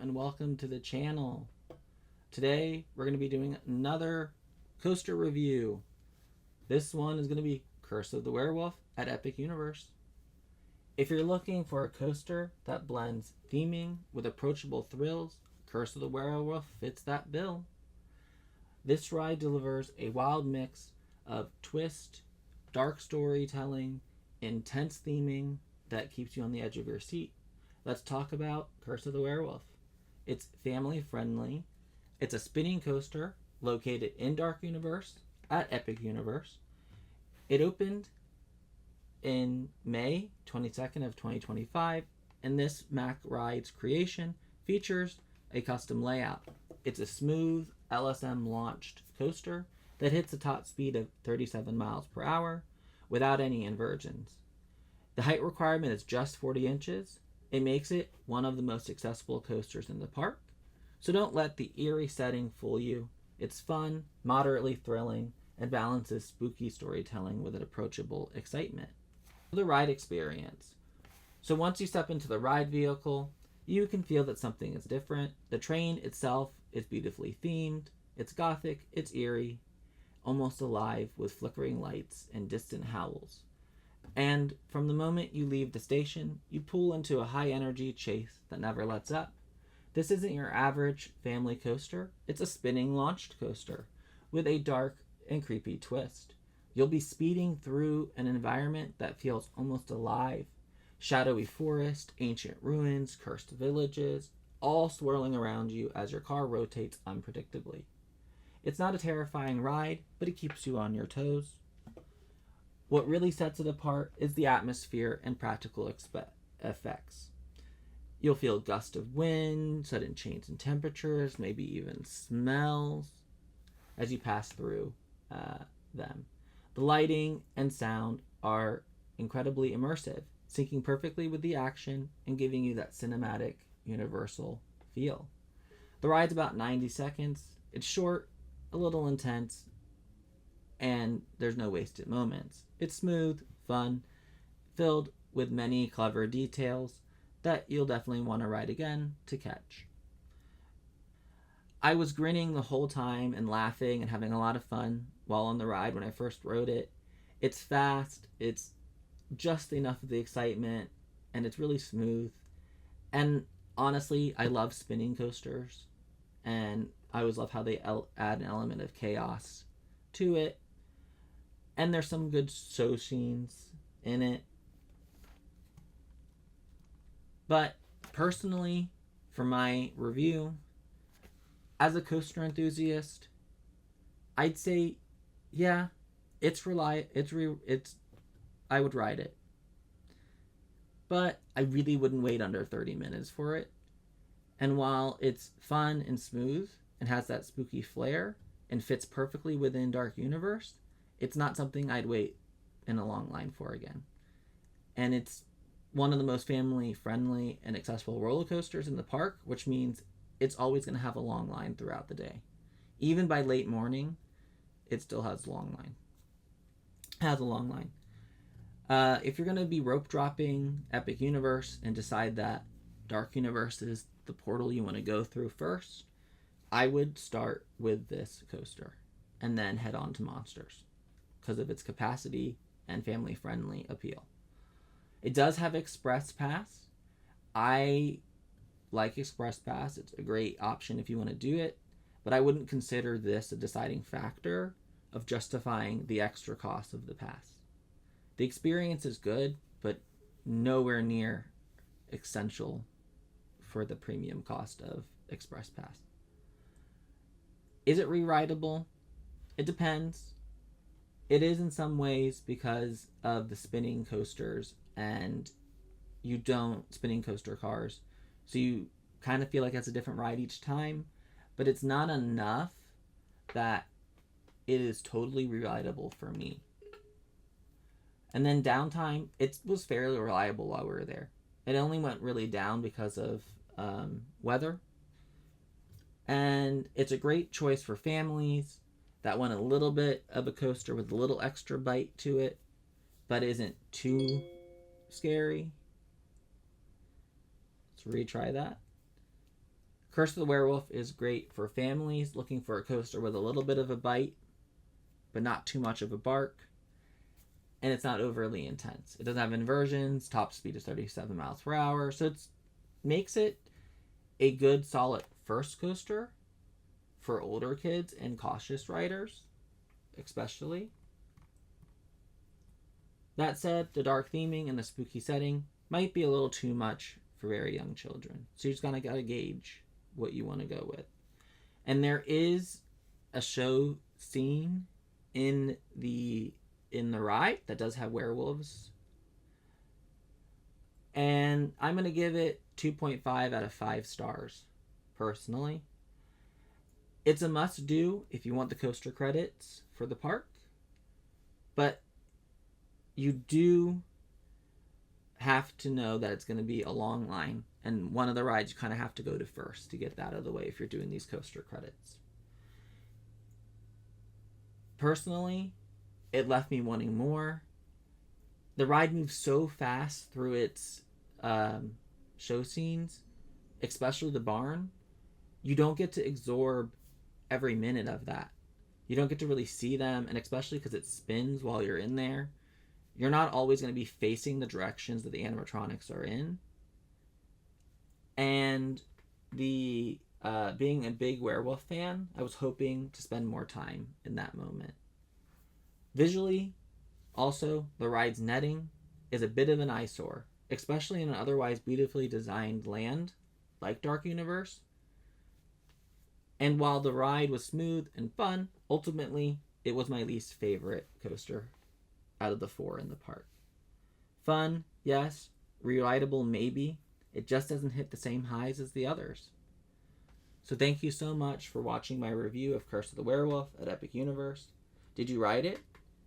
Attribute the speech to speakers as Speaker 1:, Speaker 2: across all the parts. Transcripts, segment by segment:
Speaker 1: and welcome to the channel. Today we're going to be doing another coaster review. This one is going to be Curse of the Werewolf at Epic Universe. If you're looking for a coaster that blends theming with approachable thrills, Curse of the Werewolf fits that bill. This ride delivers a wild mix of twist, dark storytelling, intense theming that keeps you on the edge of your seat. Let's talk about Curse of the Werewolf. It's family friendly. It's a spinning coaster located in Dark Universe at Epic Universe. It opened in May 22nd of 2025, and this Mack Rides creation features a custom layout. It's a smooth LSM launched coaster that hits a top speed of 37 miles per hour without any inversions. The height requirement is just 40 inches. It makes it one of the most accessible coasters in the park, so don't let the eerie setting fool you. It's fun, moderately thrilling, and balances spooky storytelling with an approachable excitement. The ride experience. So once you step into the ride vehicle, you can feel that something is different. The train itself is beautifully themed. It's gothic, it's eerie, almost alive with flickering lights and distant howls. And from the moment you leave the station, you pull into a high-energy chase that never lets up. This isn't your average family coaster. It's a spinning launched coaster with a dark and creepy twist. You'll be speeding through an environment that feels almost alive. Shadowy forest, ancient ruins, cursed villages, all swirling around you as your car rotates unpredictably. It's not a terrifying ride, but it keeps you on your toes. What really sets it apart is the atmosphere and practical effects. You'll feel gusts of wind, sudden change in temperatures, maybe even smells as you pass through them. The lighting and sound are incredibly immersive, syncing perfectly with the action and giving you that cinematic, universal feel. The ride's about 90 seconds. It's short, a little intense, and there's no wasted moments. It's smooth, fun, filled with many clever details that you'll definitely want to ride again to catch. I was grinning the whole time and laughing and having a lot of fun while on the ride when I first rode it. It's fast, it's just enough of the excitement, and it's really smooth. And honestly, I love spinning coasters, and I always love how they add an element of chaos to it. And there's some good show scenes in it. But personally, for my review, as a coaster enthusiast, I'd say, yeah, I would ride it. But I really wouldn't wait under 30 minutes for it. And while it's fun and smooth and has that spooky flair and fits perfectly within Dark Universe, it's not something I'd wait in a long line for again. And it's one of the most family-friendly and accessible roller coasters in the park, which means it's always going to have a long line throughout the day. Even by late morning, it still has a long line. If you're going to be rope dropping Epic Universe and decide that Dark Universe is the portal you want to go through first, I would start with this coaster and then head on to Monsters because of its capacity and family-friendly appeal. It does have Express Pass. I like Express Pass. It's a great option if you want to do it, but I wouldn't consider this a deciding factor of justifying the extra cost of the pass. The experience is good, but nowhere near essential for the premium cost of Express Pass. Is it re-rideable? It depends. It is in some ways because of the spinning coasters and spinning coaster cars. So you kind of feel like it's a different ride each time, but it's not enough that it is totally re-rideable for me. And then downtime, it was fairly reliable while we were there. It only went really down because of weather. And it's a great choice for families that want a little bit of a coaster with a little extra bite to it, but isn't too scary. Let's retry that. Curse of the Werewolf is great for families looking for a coaster with a little bit of a bite, but not too much of a bark. And it's not overly intense. It doesn't have inversions. Top speed is 37 miles per hour. So it makes it a good, solid first coaster for older kids and cautious riders, especially. That said, the dark theming and the spooky setting might be a little too much for very young children. So you just gotta gauge what you want to go with. And there is a show scene in the ride that does have werewolves. And I'm going to give it 2.5 out of 5 stars, personally. It's a must-do if you want the coaster credits for the park. But you do have to know that it's going to be a long line. And one of the rides you kind of have to go to first to get that out of the way if you're doing these coaster credits. Personally, it left me wanting more. The ride moves so fast through its show scenes, especially the barn. You don't get to absorb every minute of that. You don't get to really see them, and especially because it spins while you're in there, you're not always going to be facing the directions that the animatronics are in. And the being a big werewolf fan, I was hoping to spend more time in that moment. Visually, also, the ride's netting is a bit of an eyesore, especially in an otherwise beautifully designed land like Dark Universe. And while the ride was smooth and fun, ultimately, it was my least favorite coaster out of the 4 in the park. Fun, yes. Rideable, maybe. It just doesn't hit the same highs as the others. So thank you so much for watching my review of Curse of the Werewolf at Epic Universe. Did you ride it?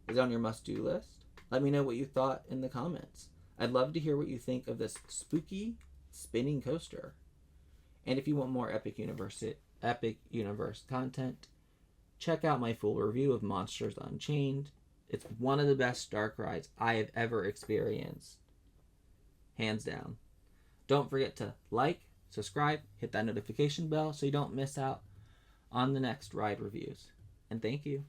Speaker 1: Is it on your must-do list? Let me know what you thought in the comments. I'd love to hear what you think of this spooky, spinning coaster. And if you want more Epic Universe content, check out my full review of Monsters Unchained. It's one of the best dark rides I have ever experienced. Hands down. Don't forget to like, subscribe, hit that notification bell so you don't miss out on the next ride reviews. And thank you.